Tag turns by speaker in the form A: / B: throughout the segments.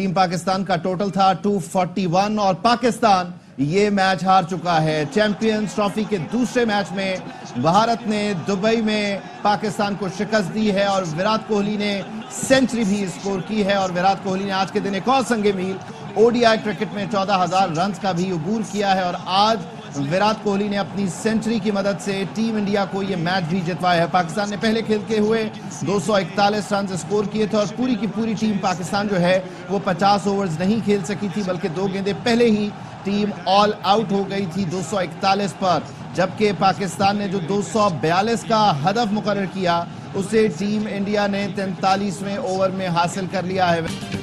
A: Team Pakistan का total था 241 और पाकिस्तान ये मैच हार चुका है। चैंपियंस ट्रॉफी के दूसरे मैच में भारत ने दुबई में पाकिस्तान को शिकस्त दी है और विराट कोहली ने सेंचुरी भी स्कोर की है। और विराट कोहली ने आज के दिन एक और संगे मील ओडीआई क्रिकेट में 14,000 रन का भी अबूर किया है और आज विराट कोहली ने अपनी सेंचुरी की मदद से टीम इंडिया को यह मैच भी जितवाया है। पाकिस्तान ने पहले खेलते हुए 241 रन स्कोर किए थे और पूरी की पूरी टीम पाकिस्तान जो है वो 50 ओवर्स नहीं खेल सकी थी, बल्कि 2 गेंदें पहले ही टीम ऑल आउट हो गई थी 241 पर। जबकि पाकिस्तान ने जो 242 का हदफ मुकर्रर किया उसे टीम इंडिया ने 43वें ओवर में हासिल कर लिया है।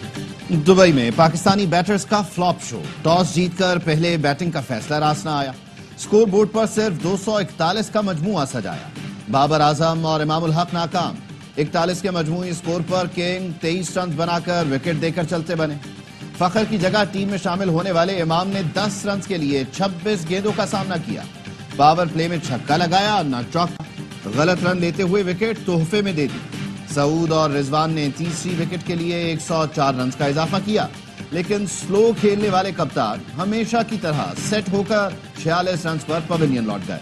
A: दुबई में पाकिस्तानी बैटर्स का फ्लॉप शो। टॉस जीतकर पहले बैटिंग का फैसला रास्ता आया। स्कोर बोर्ड पर सिर्फ 241 का मजमूआ सजाया। बाबर आजम और इमाम उल हक नाकाम। 41 के मजमूई स्कोर पर किंग 23 रन बनाकर विकेट देकर चलते बने। फखर की जगह टीम में शामिल होने वाले इमाम ने 10 रन के लिए 26 गेंदों का सामना किया। बाबर प्ले में छक्का लगाया, न चौका। गलत रन लेते हुए विकेट तोहफे में दे दी। सऊद और रिजवान ने तीसरी विकेट के लिए 104 रन का इजाफा किया, लेकिन स्लो खेलने वाले कप्तान हमेशा की तरह सेट होकर 46 रन पर पवेलियन लौट गए।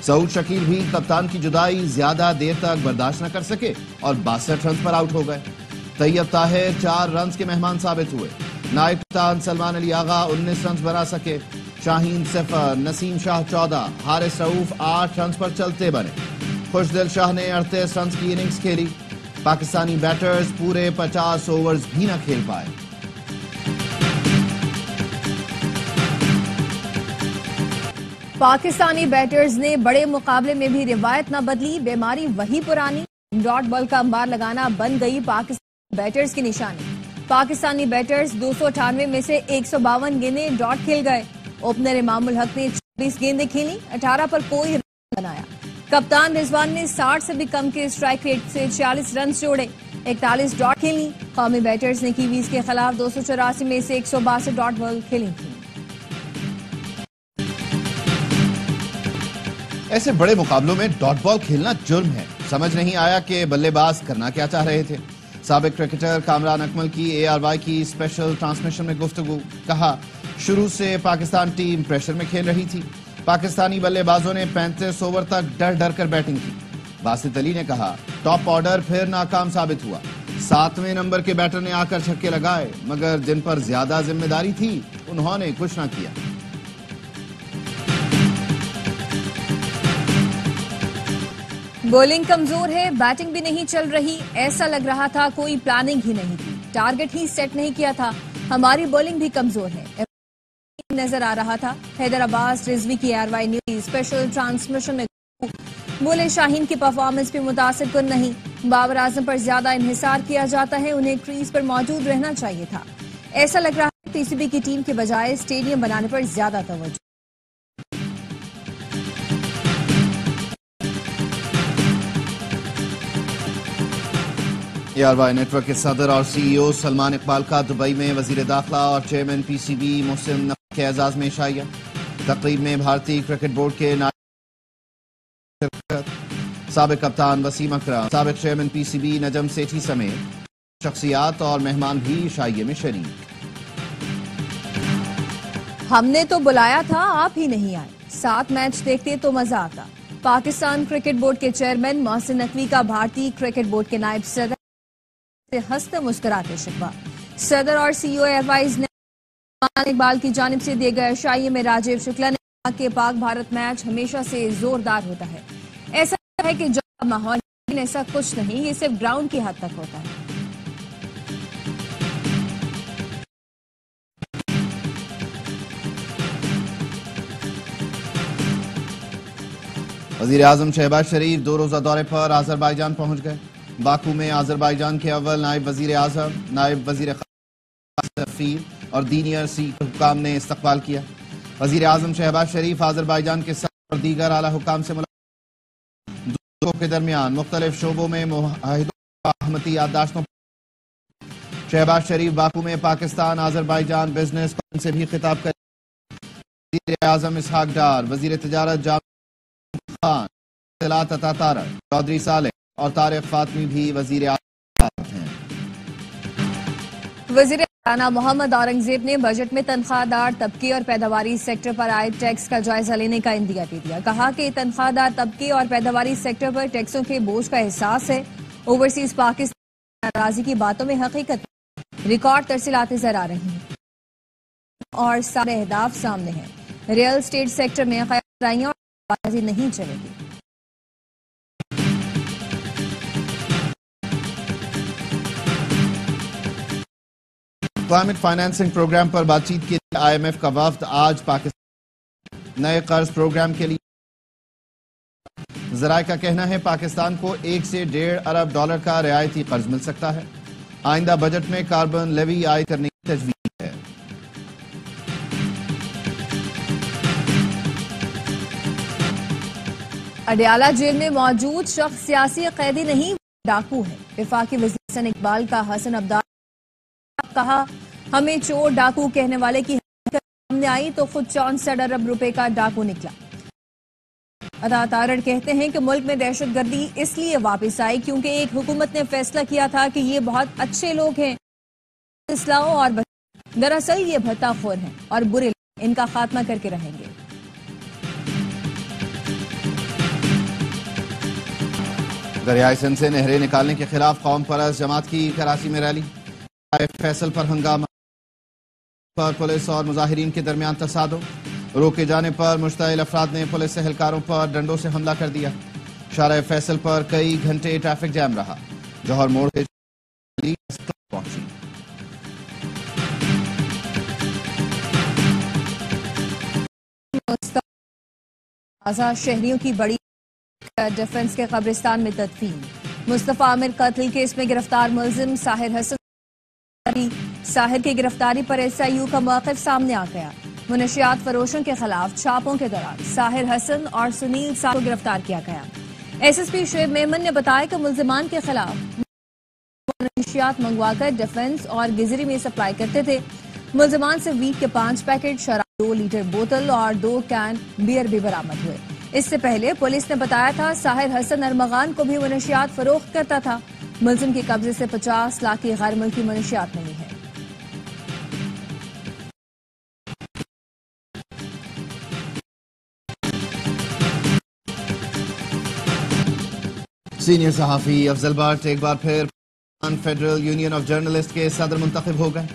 A: सऊद शकील भी कप्तान की जुदाई ज्यादा देर तक बर्दाश्त न कर सके और 62 रन पर आउट हो गए। तैयब ताहिर 4 रन के मेहमान साबित हुए। नायब कप्तान सलमान अली आगा 19 रन बना सके। शाहीन सिफर, नसीम शाह 14, हारिस रऊफ 8 रन पर चलते बने। खुशदिल शाह ने 38 रन की इनिंग्स खेली। पाकिस्तानी बैटर्स पूरे 50 ओवर्स भी न खेल पाए।
B: पाकिस्तानी बैटर्स ने बड़े मुकाबले में भी रिवायत न बदली, बीमारी वही पुरानी। डॉट बॉल का अंबार लगाना बन गई पाकिस्तानी बैटर्स की निशानी। पाकिस्तानी बैटर्स 298 में से 152 गेंदें डॉट खेल गए। ओपनर इमाम उल हक ने 24 गेंदें खेली, 18 पर कोई रन बनाया। कप्तान रिजवान ने 60 से भी कम के स्ट्राइक रेट से 46 रन जोड़े, 41 डॉट खेली। कौमी बैटर्स ने कीवीज के खिलाफ 284 में से 162 डॉट बॉल खेली थी।
A: ऐसे बड़े मुकाबलों में डॉट बॉल खेलना जुर्म है। समझ नहीं आया कि बल्लेबाज करना क्या चाह रहे थे। साबिक क्रिकेटर कामरान अकमल की ARY की स्पेशल ट्रांसमिशन में गुफ्तगू। कहा, शुरू से पाकिस्तान टीम प्रेशर में खेल रही थी। पाकिस्तानी बल्लेबाजों ने 35 ओवर तक डर डर कर बैटिंग की। बासित अली ने कहा, टॉप ऑर्डर फिर नाकाम साबित हुआ। 7वें नंबर के बैटर ने आकर छक्के लगाए, मगर जिन पर ज्यादा जिम्मेदारी थी उन्होंने कुछ ना किया।
B: बॉलिंग कमजोर है, बैटिंग भी नहीं चल रही। ऐसा लग रहा था कोई प्लानिंग ही नहीं थी, टारगेट ही सेट नहीं किया था। हमारी बॉलिंग भी कमजोर है नजर आ रहा था। हैदर अब्बास रिजवी की ARY न्यूज स्पेशल ट्रांसमिशन में बोले, शाहीन की परफॉर्मेंस भी मुतासिर कुन नहीं। बाबर आजम पर ज्यादा इंहिसार किया जाता है, उन्हें क्रीज पर मौजूद रहना चाहिए था। ऐसा लग रहा है PCB की टीम के बजाय स्टेडियम बनाने पर ज्यादा तवज्जो।
A: ARY नेटवर्क के सदर और CEO सलमान इकबाल का दुबई में वजीर दाखिला और चेयरमैन PCB मोहसिन नकवी के एजाज में शाइया। तकरीब में भारतीय क्रिकेट बोर्ड के साबिक कप्तान वसीम अकरम, साबिक चेयरमैन PCB नजम सेठी समेत शख्सियात और मेहमान भी शाइये में शरीक।
B: हमने तो बुलाया था, आप ही नहीं आए। 7 मैच देखते तो मजा आता। पाकिस्तान क्रिकेट बोर्ड के चेयरमैन मोहसिन नकवी का भारतीय क्रिकेट बोर्ड के नायब सदर से हंसते मुस्कुराते शिकवा। सदर और CEO एयरवाइज ने इकबाल की जानिब से दिए गए शाइये में राजीव शुक्ला ने कहा कि पाक भारत मैच हमेशा से जोरदार होता है। ऐसा है कि जो माहौल, ऐसा कुछ नहीं, ये सिर्फ ग्राउंड की हद तक होता है।
A: वजीर आजम शहबाज शरीफ 2 रोजा दौरे पर अजरबैजान पहुंच गए। बाकू में अजरबैजान के अव्वल नायब वजीर आजम, नायब वजीर सफीर और दीनियर सिख हुकाम ने इस्तकबाल किया। वजीर आजम शहबाज शरीफ अजरबैजान के सदर और दीगर आला हुकाम से मुलाकात। दोनों के दरमियान मुख्तलिफ शोबों में मुआहिदों अहमती याददाश्तों। शहबाज शरीफ बाकू में पाकिस्तान अजरबैजान बिजनेस काउंसिल से भी खिताब कर। वजीर आजम इसहाक डार, वजीर तिजारत जावेद खान, चौधरी साले और तारिक फातमी भी वजीर आजम हैं।
B: वजीर राना मोहम्मद औरंगजेब ने बजट में तनख्वाहदार तबके और पैदावारी सेक्टर पर आए टैक्स का जायजा लेने का इंदिया दे दिया। कहा कि तनख्वाहदार तबके और पैदावारी सेक्टर पर टैक्सों के बोझ का एहसास है। ओवरसीज पाकिस्तान नाराजगी की बातों में हकीकत रिकॉर्ड तरसीलात नजर आ रही हैं और सारे अहदाफ सामने हैं। रियल एस्टेट सेक्टर में खयालियां और बाजी नहीं चलेगी।
A: क्लाइमेट फाइनेंसिंग प्रोग्राम पर बातचीत के लिए IMF का वफ्द आज पाकिस्तान। नए कर्ज प्रोग्राम के लिए जराए का कहना है पाकिस्तान को 1 से 1.5 अरब डॉलर का रियायती कर्ज मिल सकता है। आइंदा बजट में कार्बन लेवी आय करने की तजवीज है।
B: अडयाला जेल में मौजूद शख्स सियासी कैदी नहीं, डाकू है। वफाकी वज़ीर हसन इकबाल का हसन अब्दाल कहा, हमें चोर डाकू कहने वाले की सामने आई तो खुद 64 अरब रुपए का डाकू निकला। अता तारड़ कहते हैं कि मुल्क में दहशतगर्दी इसलिए वापस आई क्योंकि एक हुकूमत ने फैसला किया था कि ये बहुत अच्छे लोग हैं, इस्लाम और दरअसल ये भत्ताखोर हैं और बुरे, इनका खात्मा करके रहेंगे।
A: दरियाई सिंध से नहरें निकालने के खिलाफ कौम परस्त जमात की कराची में रैली। फैसल पर हंगामा पर पुलिस और मुजाहिरीन के दरमियान तसादुम। रोके जाने पर मुश्तइल अफराद ने पुलिस एहलकारों पर डंडों से हमला कर दिया। शारा फैसल पर कई घंटे ट्रैफिक जैम रहा। जौहर मोड़ से पहुंची।
B: शहरियों की बड़ी डिफेंस के कब्रिस्तान में तदफीन। मुस्तफा आमिर कत्ल केस में गिरफ्तार मुलजिम साहिर हसन साहिर की गिरफ्तारी पर SIU का मौक़िफ़ सामने आ गया। मुनशियात फरोशों के खिलाफ छापों के दौरान साहिर हसन और सुनील साह को गिरफ्तार किया गया। SSP शुएब मेमन ने बताया कि मुल्जिमान के खिलाफ मुनशियात मंगवाकर डिफेंस और गिजरी में सप्लाई करते थे। मुल्जिमान से वीट के 5 पैकेट शराब, 2 लीटर बोतल और 2 कैन बियर भी बरामद हुए। इससे पहले पुलिस ने बताया था साहिर हसन अरमगान को भी मुनशियात फरोख्त करता था। मुलजिम के कब्जे से 50 लाख की गैर मुल्की मुनशियात मिली है।
A: सीनियर सहाफी अफजल भट्ट एक बार फिर फेडरल यूनियन ऑफ जर्नलिस्ट के सदर मुंतखब हो गए।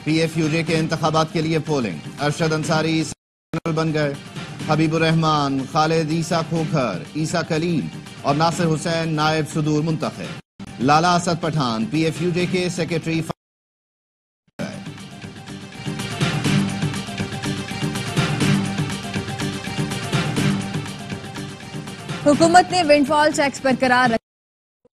A: PFUJ के इंतखाबात के लिए पोलिंग। अरशद अंसारी जनरल बन गए। हबीबुर रहमान, खालिद ईसा खोखर, ईसा कलीम और नासिर हुसैन नायब सदूर मुंतखब। लाला असद पठान PFUJ के सेक्रेटरी।
B: हुकूमत ने विंडफॉल टैक्स बरकरार रखा।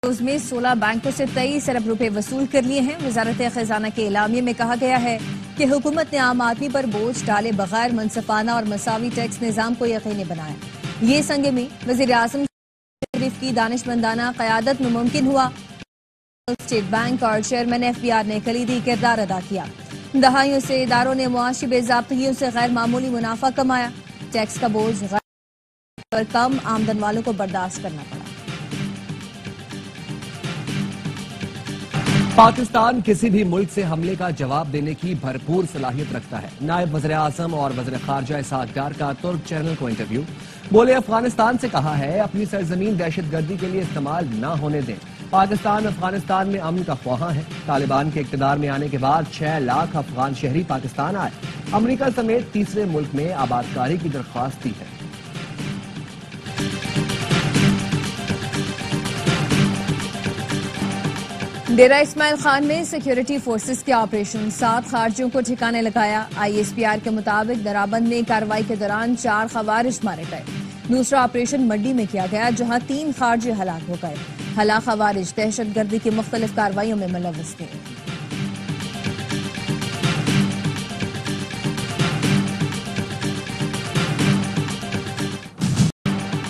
B: रोज में 16 बैंकों से 23 अरब रुपए वसूल कर लिए हैं। वजारत खजाना के एलामिये में कहा गया है कि हुकूमत ने आम आदमी पर बोझ डाले बगैर मुनसफाना और मसावी टैक्स निजाम को यकीनी बनाया। ये संग में वजीर आजम शरीफ की दानिशमंदाना क़यादत में मुमकिन हुआ। स्टेट बैंक और चेयरमैन FBR ने कलीदी किरदार अदा किया। दहाइयों से इदारों ने मुआशी बेज़ाब्तगियों से गैर मामूली मुनाफा कमाया। टैक्स का बोझ पर कम आमदन वालों को बर्दाश्त करना पड़ा।
C: पाकिस्तान किसी भी मुल्क से हमले का जवाब देने की भरपूर सलाहियत रखता है। नायब वज़ीर आज़म और वज़ीर ख़ारजा इसाक़ का तुर्क चैनल को इंटरव्यू। बोले, अफगानिस्तान से कहा है अपनी सरजमीन दहशतगर्दी के लिए इस्तेमाल न होने दें। पाकिस्तान अफगानिस्तान में अमन का ख्वाहां है। तालिबान के इक़्तिदार में आने के बाद 6 लाख अफगान शहरी पाकिस्तान आए। अमरीका समेत तीसरे मुल्क में आबादकारी की दरख्वास्त दी है।
B: डेरा इस्माइल खान में सिक्योरिटी फोर्सेस के ऑपरेशन, 7 खारजियों को ठिकाने लगाया। ISPR के मुताबिक दराबंद में कार्रवाई के दौरान 4 खवारिज मारे गए। दूसरा ऑपरेशन मंडी में किया गया जहां 3 खारजी हलाक हो गए। हलाक खवारिज दहशतगर्दी की मुख्तलिफ कार्रवाइयों में मुलव्वस थे।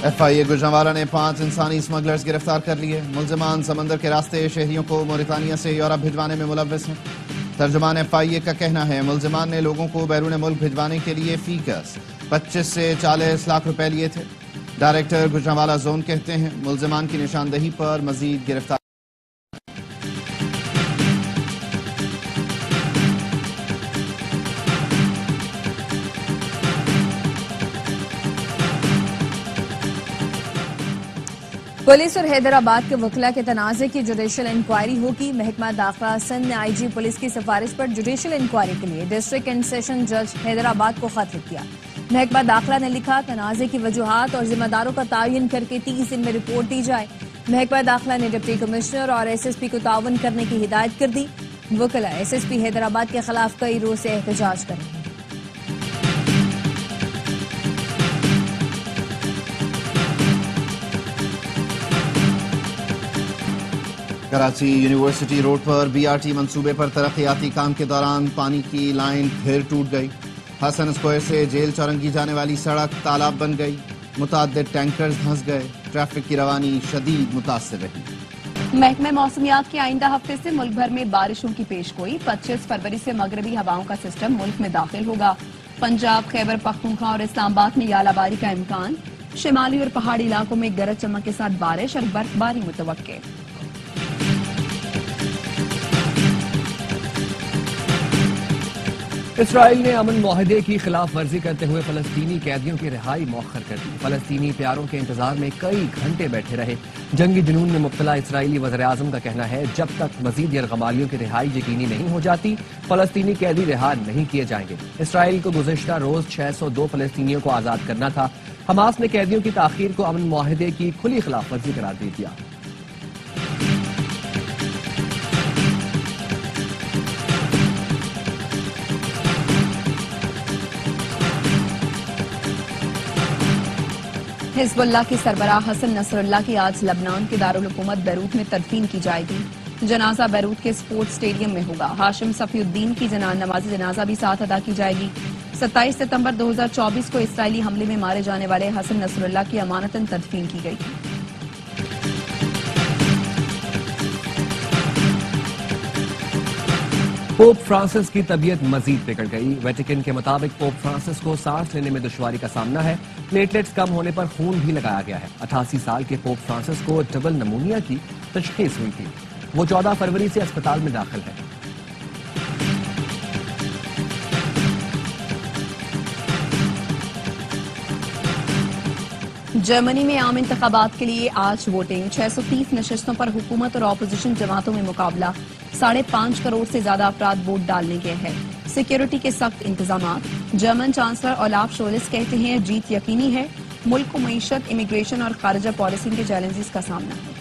A: FIA गुजरांवाला ने 5 इंसानी स्मगलर्स गिरफ्तार कर लिए। मुल्जिमान समंदर के रास्ते शहरियों को मोरितानिया से यूरोप भिजवाने में मुलव्वस हैं। तर्जुमान FIA का कहना है मुल्जिमान ने लोगों को बैरून मुल्क भिजवाने के लिए फीकस 25 से 40 लाख रुपए लिए थे। डायरेक्टर गुजरांवाला जोन कहते हैं मुल्जिमान की निशानदही पर मजीद गिरफ्तार।
B: पुलिस और हैदराबाद के वकला के तनाज़े की जुडिशल इंक्वायरी होगी। महकमा दाखिला सिंध ने आईजी पुलिस की सिफारिश पर जुडिशल इंक्वायरी के लिए डिस्ट्रिक्ट एंड सेशन जज हैदराबाद को खत लिख दिया। महकमा दाखिला ने लिखा, तनाज़े की वजूहात और जिम्मेदारों का तयन करके 30 दिन में रिपोर्ट दी जाए। महकमा दाखिला ने डिप्टी कमिश्नर और SSP को ताउन करने की हिदायत कर दी। वकला SSP हैदराबाद के खिलाफ कई रोज से एहतजाज कर रहे हैं।
A: कराची यूनिवर्सिटी रोड पर BRT मंसूबे पर तरक्याती काम के दौरान पानी की लाइन फिर टूट गई। हसन स्क्वायर से जेल चौरंगी जाने वाली सड़क तालाब बन गई। मुताद्दिद टैंकर्स धंस गए। ट्रैफिक की रवानी शदीद मुतासिर रही।
D: महकमे मौसमियात के आइंदा हफ्ते से मुल्क भर में बारिशों की पेशगोई। 25 फरवरी से मगरबी हवाओं का सिस्टम मुल्क में दाखिल होगा। पंजाब, खैबर पख्तूनख्वा और इस्लामाबाद में यालाबारी का इम्कान। शिमाली और पहाड़ी इलाकों में गरज चमक के साथ बारिश और बर्फबारी मुतवक्के।
C: इसराइल ने अमन मुआहदे की खिलाफ वर्जी करते हुए फलस्तीनी कैदियों की रिहाई मौखर कर दी। फलस्तीनी प्यारों के इंतजार में कई घंटे बैठे रहे। जंगी जुनून में मुब्तला इसराइली वज़ीर-ए-आज़म का कहना है, जब तक मजीद यरगमालियों की रिहाई यकीनी नहीं हो जाती, फलस्तीनी कैदी रिहा नहीं किए जाएंगे। इसराइल को गुज़िश्ता रोज 602 फलस्तीनियों को आजाद करना था। हमास ने कैदियों की ताखीर को अमन मुआहदे की खुली खिलाफ वर्जी करार दे दिया।
D: हिजबुल्लाह के सरबराह हसन नसरुल्लाह की आज लबनान के दारुल हुकूमत बैरूत में तदफीन की जाएगी। जनाजा बैरूत के स्पोर्ट्स स्टेडियम में होगा। हाशिम सफीउद्दीन की नमाज जनाजा भी साथ अदा की जाएगी। 27 सितंबर 2024 को इसराइली हमले में मारे जाने वाले हसन नसरुल्लाह की अमानतन तदफीन की गई थी।
C: पोप फ्रांसिस की तबीयत मजीद बिगड़ गई। वेटिकन के मुताबिक पोप फ्रांसिस को सांस लेने में दुश्वारी का सामना है। प्लेटलेट्स कम होने पर खून भी लगाया गया है। 88 साल के पोप फ्रांसिस को डबल नमूनिया की तशखीस हुई थी। वो 14 फरवरी से अस्पताल में दाखिल है।
D: जर्मनी में आम इंतखाबात के लिए आज वोटिंग। 630 नशस्तों पर हुकूमत और अपोजिशन जमातों में मुकाबला। 5.5 करोड़ से ज्यादा अफराद वोट डालने गए हैं। सिक्योरिटी के सख्त इंतजाम। जर्मन चांसलर ओलाफ शोलिस कहते हैं, जीत यकीनी है। मुल्क को मईशत, इमिग्रेशन और खारजा पॉलिसी के चैलेंजेस का सामना है।